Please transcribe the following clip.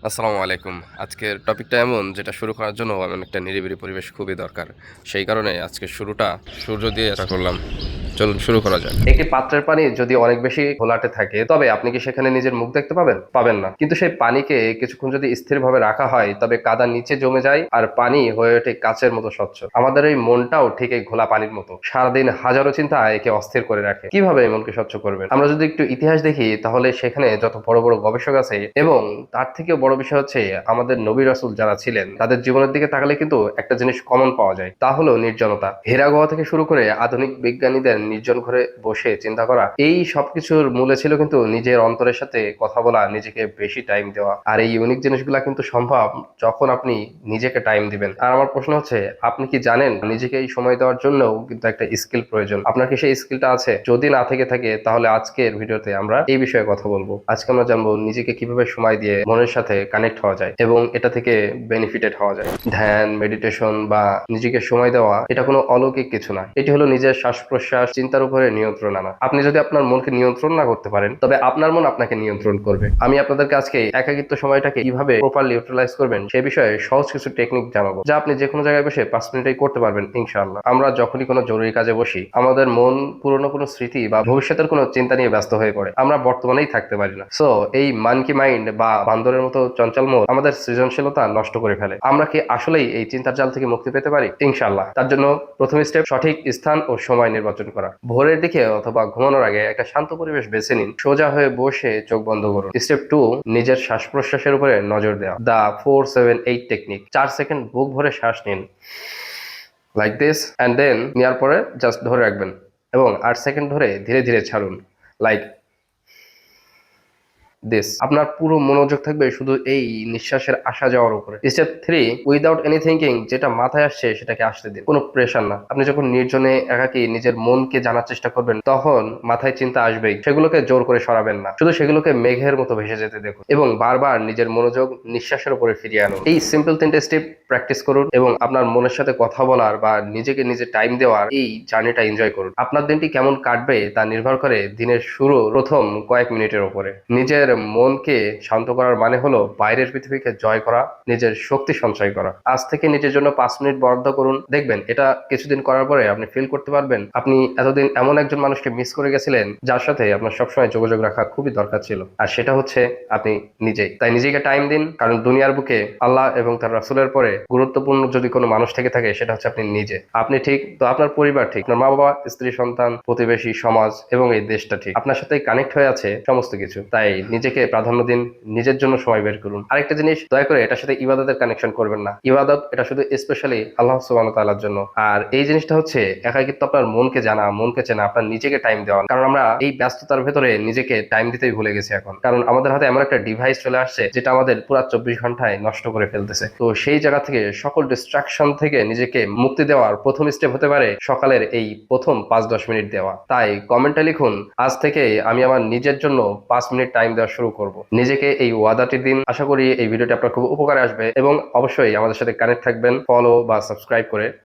আসসালামু আলাইকুম। আজকের টপিকটা এমন যেটা শুরু করার জন্য এমন একটা নিরিবিলি পরিবেশ খুবই দরকার। সেই কারণে আজকের শুরুটা সূর্য দিয়ে করলাম। চলুন শুরু করা যাক। একটি পাত্রের পানি যদি অনেক বেশি ঘোলাটে থাকে তবে আপনি কি সেখানে নিজের মুখ দেখতে পাবেন? পাবেন না। কিন্তু সেই পানিকে কিছুক্ষণ যদি স্থিরভাবে রাখা হয় তবে কাদা নিচে জমে যায় আর পানি হয়ে ওঠে কাচের মতো স্বচ্ছ। আমাদের এই মনটাও ঠিক এই ঘোলা পানির মতো। সারাদিন হাজারো চিন্তা একে অস্থির করে রাখে। কিভাবে এই মনকে স্বচ্ছ করবেন? আমরা যদি একটু ইতিহাস দেখি তাহলে সেখানে যত বড় বড় গবেষক আছে এবং তার থেকেও বড় বিষয় হচ্ছে আমাদের নবী রাসূল যারা ছিলেন তাদের জীবনের দিকে তাকালে কিন্তু একটা জিনিস কমন পাওয়া যায়, তা হলো নির্জনতা। হীরা গুহা থেকে শুরু করে আধুনিক বিজ্ঞানীদের নির্জন ঘরে বসে চিন্তা করা, এই সবকিছুর মূলে ছিল কিন্তু নিজের অন্তরের সাথে কথা বলা, নিজেকে বেশি টাইম দেওয়া। আর এই ইউনিক জিনিসগুলা কিন্তু সম্ভব যখন আপনি নিজেকে টাইম দিবেন। আর আমার প্রশ্ন হচ্ছে, আপনি কি জানেন নিজেকে এই সময় দেওয়ার জন্যও কিন্তু একটা স্কিল প্রয়োজন? আপনার কি সেই স্কিলটা আছে? যদি না থেকে থাকে তাহলে আজকের ভিডিওতে আমরা এই বিষয়ে কথা বলবো। আজকে আমরা জানবো নিজেকে কিভাবে সময় দিয়ে মনের সাথে কানেক্ট হওয়া যায় এবং এটা থেকে বেনিফিটেড হওয়া যায়। ধ্যান, মেডিটেশন বা নিজেকে সময় দেওয়া এটা কোনো অলৌকিক কিছু না। এটি হলো নিজের শ্বাস প্রশ্বাস, চিন্তার উপরে নিয়ন্ত্রণ আনা। আপনি যদি আপনার মনকে নিয়ন্ত্রণ না করতে পারেন তবে আপনার মন আপনাকে নিয়ন্ত্রণ করবে। আমি আপনাদেরকে আজকে একাকিত্ব সময়টাকে কিভাবে প্রপারলি ইউটিলাইজ করবেন সে বিষয়ে সহজ কিছু টেকনিক জানাবো, যা আপনি যে কোনো জায়গায় বসে 5 মিনিটেই করতে পারবেন ইনশাআল্লাহ। আমরা যখনই কোনো জরুরি কাজে বসি আমাদের মন পুরনো কোনো স্মৃতি বা ভবিষ্যতের কোনো চিন্তা নিয়ে ব্যস্ত হয়ে পড়ে। আমরা বর্তমানেই থাকতে পারি না। সো এই মানকি মাইন্ড বা বান্দরের মতো চঞ্চল মন আমাদের সৃজনশীলতা নষ্ট করে ফেলে। আমরা কি আসলেই এই চিন্তার জাল থেকে মুক্তি পেতে পারি? ইনশাআল্লাহ। তার জন্য প্রথম স্টেপ, সঠিক স্থান ও সময় নির্বাচন করা। ভোরের দিকে অথবা ঘুমানোর আগে একটা শান্ত পরিবেশ বেছে নিন। সোজা হয়ে বসে চোখ বন্ধ করুন। স্টেপ 2, নিজের শ্বাস প্রশ্বাসের উপরে নজর দেওয়া। দা 4-7-8 টেকনিক। 4 সেকেন্ড বুক ভরে শ্বাস নিন, লাইক দিস, অ্যান্ড দেন নেওয়ার পরে জাস্ট ধরে রাখবেন এবং 8 সেকেন্ড ধরে ধীরে ধীরে ছাড়ুন, লাইক দিস। আপনার পুরো মনোযোগ থাকবে শুধু এই নিঃশ্বাসের আসা যাওয়ার উপরে। Step 3, without any thinking. যেটা মাথায় আসছে সেটাকে আসতে দিন, কোনো প্রেশার না। আপনি যখন নির্জনে একাকী নিজের মনকে জানার চেষ্টা করবেন তখন মাথায় চিন্তা আসবেই, সেগুলোকে জোর করে সরাবেন না, শুধু সেগুলোকে মেঘের মতো ভেসে যেতে দেখুন এবং বারবার নিজের মনোযোগ নিঃশ্বাসের উপরে ফিরিয়ে আনুন। এই সিম্পল 3টে স্টেপ প্র্যাকটিস করুন এবং আপনার মনের সাথে কথা বলার বা নিজেকে নিজে টাইম দেওয়ার এই জার্নিটা এনজয় করুন। আপনার দিনটি কেমন কাটবে তা নির্ভর করে দিনের শুরু প্রথম কয়েক মিনিটের উপরে। নিজের মনকে শান্ত করার মানে হলো বাইরের পৃথিবীকে জয় করা, নিজের শক্তি সঞ্চয় করা। আজ থেকে নিজের জন্য 5 মিনিট বরাদ্দ করুন। দেখবেন এটা কিছুদিন করার পরে আপনি ফিল করতে পারবেন আপনি এতদিন এমন একজন মানুষকে মিস করে গেছিলেন যার সাথে আপনার সবসময় যোগাযোগ রাখা খুবই দরকার ছিল, আর সেটা হচ্ছে আপনি নিজেই। তাই নিজেকে টাইম দিন, কারণ দুনিয়ার বুকে আল্লাহ এবং তার রাসূলের পরে গুরুত্বপূর্ণ যদি কোনো মানুষ থেকে থাকে সেটা হচ্ছে আপনি নিজে। আপনি ঠিক তো আপনার পরিবার ঠিক, আপনার মা বাবা, স্ত্রী, সন্তান, প্রতিবেশী, সমাজ এবং এই দেশটা ঠিক। আপনার সাথে কানেক্ট হয়ে আছে সমস্ত কিছু। তাই নিজেকে প্রাধান্য দিন, নিজের জন্য সময় বের করুন। আরেকটা জিনিস, দয়া করে এটার সাথে ইবাদতের কানেকশন করবেন না। ইবাদত এটা শুধু স্পেশালি আল্লাহ সুবহানাহু ওয়া তাআলার জন্য। আর এই জিনিসটা হচ্ছে একাকিত্ব আপনার মনকে জানা, মনকে চেনা, আপনার নিজেকে টাইম দেওয়া। কারণ আমরা এই ব্যস্ততার ভেতরে নিজেকে টাইম দিতেই ভুলে গেছি এখন। কারণ আমাদের হাতে এমন একটা ডিভাইস চলে আসছে যেটা আমাদের পুরো 24 ঘন্টায় নষ্ট করে ফেলতেছে। তো সেই জায়গা থেকে, সকল ডিস্ট্রাকশন থেকে নিজেকে মুক্তি দেওয়ার প্রথম স্টেপ হতে পারে সকালের এই প্রথম 5-10 মিনিট দেওয়া। তাই কমেন্টে লিখুন, আজ থেকে আমি আমার নিজের জন্য 5 মিনিট টাইম দেওয়া শুরু করব। নিজেকে এই ওয়াদাটি দিন। আশা করি এই ভিডিওটি আপনার খুব উপকারে আসবে এবং অবশ্যই আমাদের সাথে কানেক্ট থাকবেন ফলো বা সাবস্ক্রাইব করে।